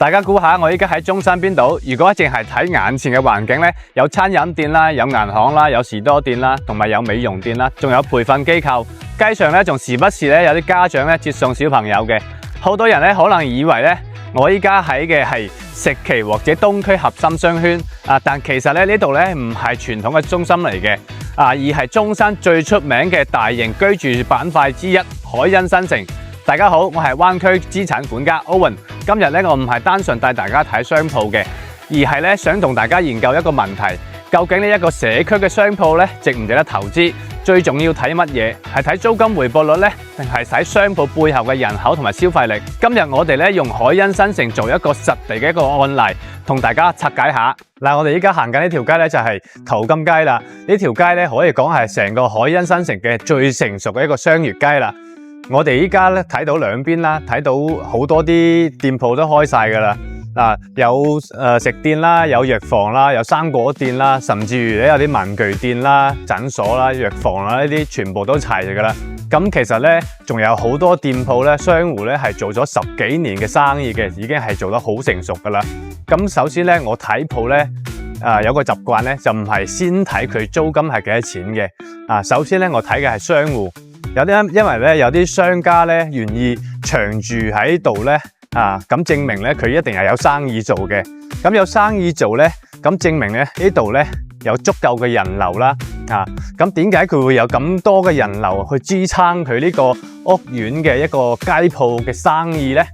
大家估下我依家喺中山邊度？如果淨係睇眼前嘅環境咧，有餐飲店啦，有銀行啦，有士多店啦，同埋有美容店啦，仲有培訓機構。街上咧仲時不時咧有啲家長咧接送小朋友嘅。好多人咧可能以為咧我依家喺嘅係石岐或者東區核心商圈但其實咧呢度咧唔係傳統嘅中心嚟嘅而係中山最出名嘅大型居住板塊之一海欣新城。大家好，我係灣區資產管家 Owen。今日咧我唔係單純帶大家睇商鋪嘅，而係咧想同大家研究一個問題：究竟呢一個社區嘅商鋪咧值唔值得投資？最重要睇乜嘢？係睇租金回報率咧，定係睇商鋪背後嘅人口同埋消費力？今日我哋咧用海欣新城做一個實地嘅一個案例，同大家拆解下。嗱，我哋依家行緊呢條街咧就係淘金街啦。呢條街咧可以講係成個海欣新城嘅最成熟嘅一個商業街啦。我哋依家咧睇到兩邊啦，睇到好多啲店鋪都開晒噶啦。有食店啦，有藥房啦，有生果店啦，甚至乎咧有啲文具店啦、診所啦、藥房啦，呢啲全部都齊嘅噶啦。咁其實咧仲有好多店鋪咧，商戶咧係做咗10幾年嘅生意嘅，已經係做得好成熟噶啦。咁首先咧，我睇鋪咧有個習慣咧，就唔係先睇佢租金係幾多錢嘅。首先咧我睇嘅係商戶。因為咧有啲商家咧願意長住喺度咧，咁證明咧佢一定係有生意做嘅。咁有生意做咧，咁證明咧呢度咧有足夠嘅人流啦。咁點解佢會有咁多嘅人流去支撐佢呢個屋苑嘅一個街鋪嘅生意咧？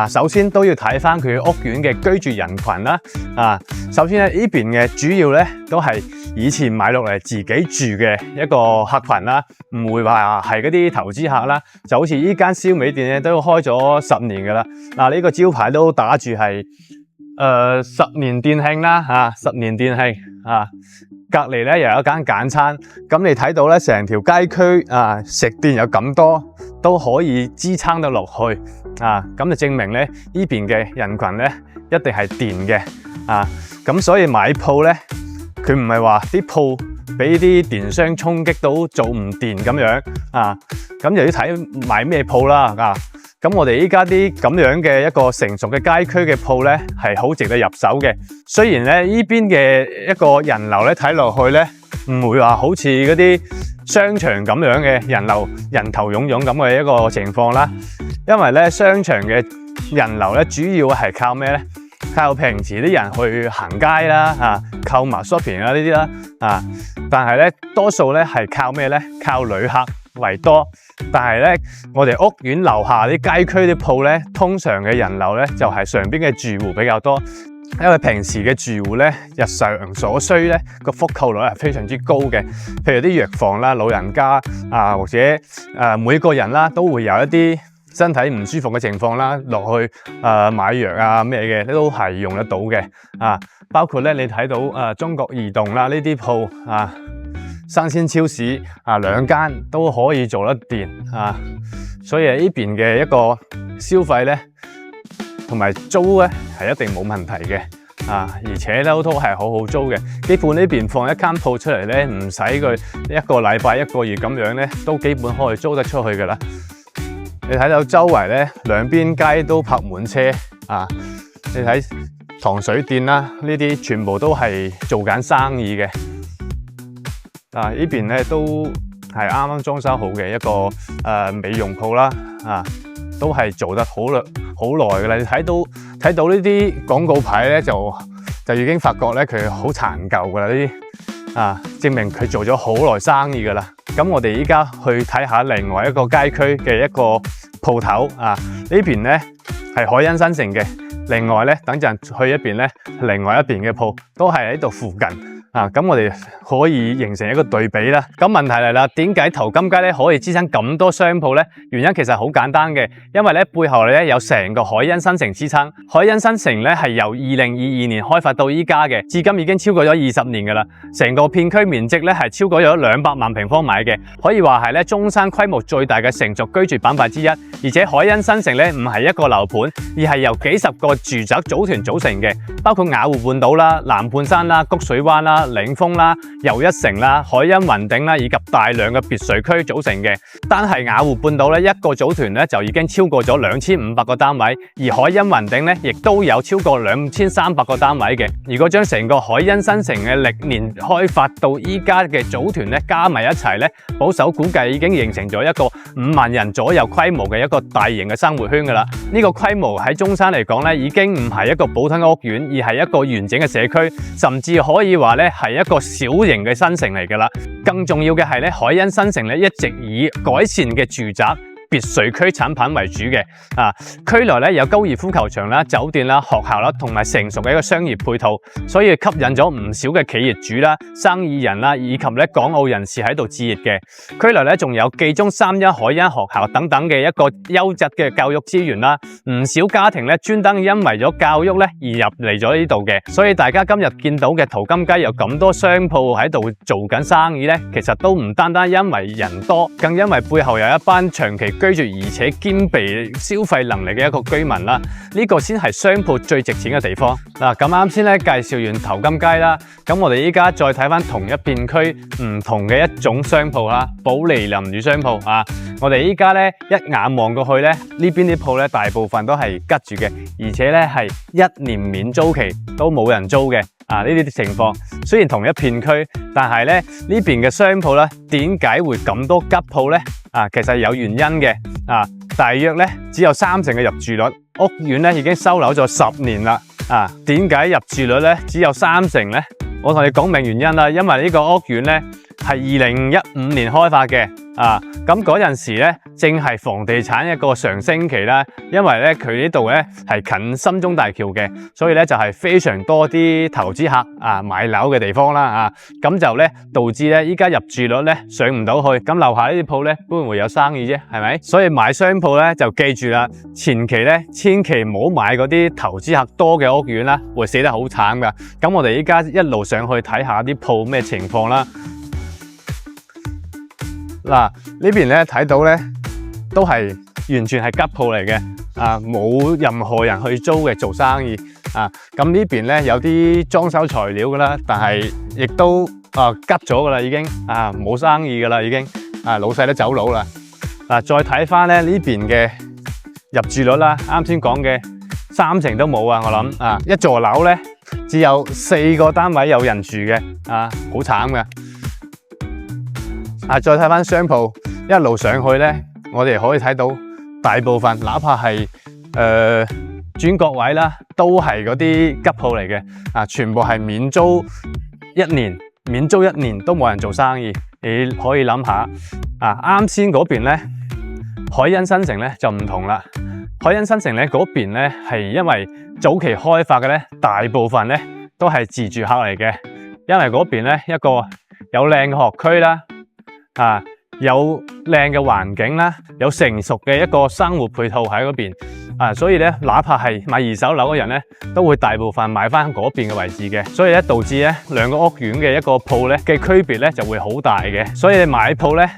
首先都要睇翻佢屋苑嘅居住人群啦。首先咧呢邊嘅主要咧都係以前買落嚟自己住嘅一個客群啦，唔會話係嗰啲投資客啦。就好似呢間燒味店咧都開咗10年噶啦。呢個招牌都打住係10年店慶啦，10年店慶隔離咧又有一間簡餐。咁你睇到咧成條街區食店有咁多都可以支撐到落去咁就證明咧呢邊嘅人群咧一定係掂嘅咁所以買鋪咧佢唔係話啲鋪俾啲電商衝擊到做唔掂咁樣咁又要睇買咩鋪啦咁我哋依家啲咁樣嘅一個成熟嘅街區嘅鋪咧係好值得入手嘅。雖然咧呢邊嘅一個人流咧睇落去咧唔會話好似嗰啲商場咁樣嘅人流人頭湧湧咁嘅一個情況啦，因為咧商場嘅人流咧主要係靠咩咧？靠平時啲人去行街啦購物 shopping 啦呢啲啦但係咧多數咧係靠咩咧？靠旅客為多。但係咧我哋屋苑樓下啲街區啲鋪咧，通常嘅人流咧就係上邊嘅住戶比較多，因為平時嘅住戶咧日常所需咧個覆蓋率係非常之高嘅。譬如啲藥房啦、老人家或者每個人啦都會有一啲身體唔舒服嘅情況啦，落去買藥咩嘅都係用得到嘅包括咧你睇到中國移動啦呢啲鋪生鮮超市兩間都可以做得掂所以呢邊嘅一個消費咧同埋租咧係一定冇問題嘅而且都係好好租嘅。基本呢邊放一間鋪出嚟咧，唔使佢1個禮拜1個月咁樣咧，都基本可以租得出去噶啦。你睇到周圍咧兩邊街都泊滿車你睇糖水店啦，呢啲全部都係做緊生意嘅。呢邊咧都係啱啱裝修好嘅一個美容鋪啦都係做得好耐噶啦。你睇到呢啲廣告牌咧就已經發覺咧佢好殘舊噶啦，呢啲證明佢做咗好耐生意噶啦。咁我哋依家去睇下另外一個街區嘅一個鋪頭呢邊咧係海欣新城嘅，另外咧等陣去一邊咧另外一邊嘅鋪都係喺度附近咁我哋可以形成一個對比啦。咁問題嚟啦，點解淘金街咧可以支撐咁多商鋪咧？原因其實好簡單嘅，因為咧背後咧有成個海欣新城支撐。海欣新城咧係由2022年開發到依家嘅，至今已經超過咗20年噶啦。成個片區面積咧係超過咗200萬平方米嘅，可以話係咧中山規模最大嘅成熟居住板塊之一。而且海欣新城咧唔係一個樓盤，而係由幾十個住宅組團組成嘅，包括雅湖半島啦、南半山啦、谷水灣啦、啦、領峰啦、又一城啦、海欣雲頂啦，以及大量嘅別墅區組成嘅。單係雅湖半島咧，一個組團咧就已經超過咗2500個單位，而海欣雲頂咧亦都有超過2300個單位嘅。如果將成個海欣新城嘅歷年開發到依家嘅組團咧加埋一齊咧，保守估計已經形成咗一個5萬人左右規模嘅一個大型嘅生活圈噶啦。呢個規模喺中山嚟講咧，已經唔係一個普通嘅屋苑，而係一個完整嘅社區，甚至可以話咧係一個小型嘅新城嚟噶啦。更重要嘅係咧，海欣新城咧一直以改善嘅住宅、別墅區產品為主嘅。區內咧有高爾夫球場啦、酒店啦、學校啦，同埋成熟嘅一個商業配套，所以吸引咗唔少嘅企業主啦、生意人啦，以及咧港澳人士喺度置業嘅。區內咧仲有記中3一海欣學校等等嘅一個優質嘅教育資源啦，唔少家庭咧專登因為咗教育咧而入嚟咗呢度嘅。所以大家今日見到嘅淘金街有咁多商鋪喺度做緊生意咧，其實都唔單單因為人多，更因為背後有一班長期居住而且兼備消費能力嘅一個居民啦，呢個先係商鋪最值錢嘅地方。嗱，咁啱先咧介紹完淘金街啦，咁我哋依家再睇翻同一片區唔同嘅一種商鋪啦，保利林宇商鋪啊。我哋依家咧一眼望過去咧，呢邊啲鋪咧大部分都係吉住嘅，而且咧係1年免租期都冇人租嘅。呢啲情況雖然同一片區，但係咧呢邊嘅商鋪咧點解會咁多吉鋪咧？其實有原因嘅。大約咧只有3成嘅入住率，屋苑咧已經收樓咗10年啦。點解入住率咧只有3成咧？我同你講明原因啦，因為呢個屋苑咧係2015年開發嘅。咁嗰陣時咧正係房地產一個上升期啦，因為咧佢呢度咧係近深中大橋嘅，所以咧就係非常多啲投資客買樓嘅地方啦。咁就咧導致咧依家入住率咧上唔到去，咁樓下呢啲鋪咧都會有生意啫，係咪？所以買商鋪咧就記住啦，前期咧千祈唔好買嗰啲投資客多嘅屋苑啦，會死得好慘噶。咁我哋依家一路上去睇下啲鋪咩情況啦。呢邊咧睇到咧都係完全係吉鋪嚟嘅，冇任何人去租嘅做生意。咁呢邊咧有啲裝修材料噶啦，但係亦都吉咗噶啦，已經冇生意噶啦，已經老細都走佬啦。再睇翻咧呢邊嘅入住率啦，啱先講嘅3成都冇啊，我諗一座樓咧只有4個單位有人住嘅，好慘噶。再睇翻商鋪，一路上去咧，我哋可以睇到大部分，哪怕係轉角位啦，都係嗰啲吉鋪嚟嘅，全部係免租1年，免租1年都冇人做生意。你可以諗下，啱先嗰邊咧，海欣新城咧就唔同啦。海欣新城咧嗰邊咧係因為早期開發嘅咧，大部分咧都係自住客嚟嘅，因為嗰邊咧一個有靚嘅學區啦。有靚嘅環境啦，有成熟嘅一個生活配套喺嗰邊，所以咧，哪怕係買2手樓嘅人咧，都會大部分買翻嗰邊嘅位置嘅，所以咧導致咧兩個屋苑嘅一個鋪咧嘅區別咧就會好大嘅，所以你買鋪咧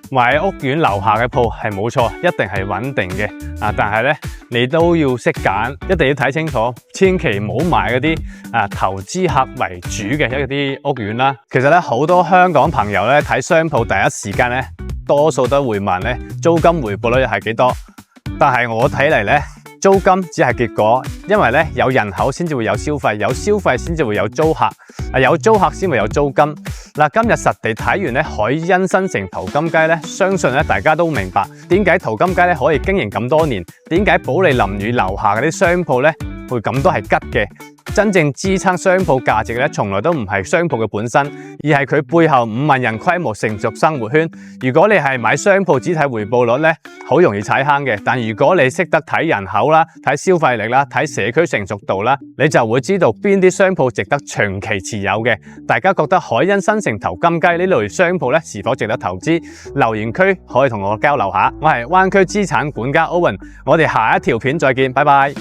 買屋苑樓下嘅鋪係冇錯，一定係穩定嘅，但係咧你都要識揀，一定要睇清楚，千祈唔好買嗰啲投資客為主嘅一啲屋苑啦。其實咧好多香港朋友咧睇商鋪第一時間咧，多數都會問咧租金回報率係幾多，但係我睇嚟咧租金只係結果，因為咧有人口先至會有消費，有消費先至會有租客，有租客先會有租金。今日實地睇完咧海欣新城淘金街咧，相信咧大家都明白點解淘金街咧可以經營咁多年，點解保利林宇樓下嗰啲商鋪咧會咁多係吉嘅。真正支撐商鋪價值咧，從來都唔係商鋪嘅本身，而係佢背後5萬人規模成熟生活圈。如果你係買商鋪只睇回報率咧，好容易踩坑嘅。但如果你識得睇人口啦、睇消費力啦、睇社區成熟度啦，你就會知道邊啲商鋪值得長期持有嘅。大家覺得海欣新城淘金街呢類商鋪咧是否值得投資？留言區可以同我交流下。我係灣區資產管家 Owen，我哋下一條片再見，拜拜。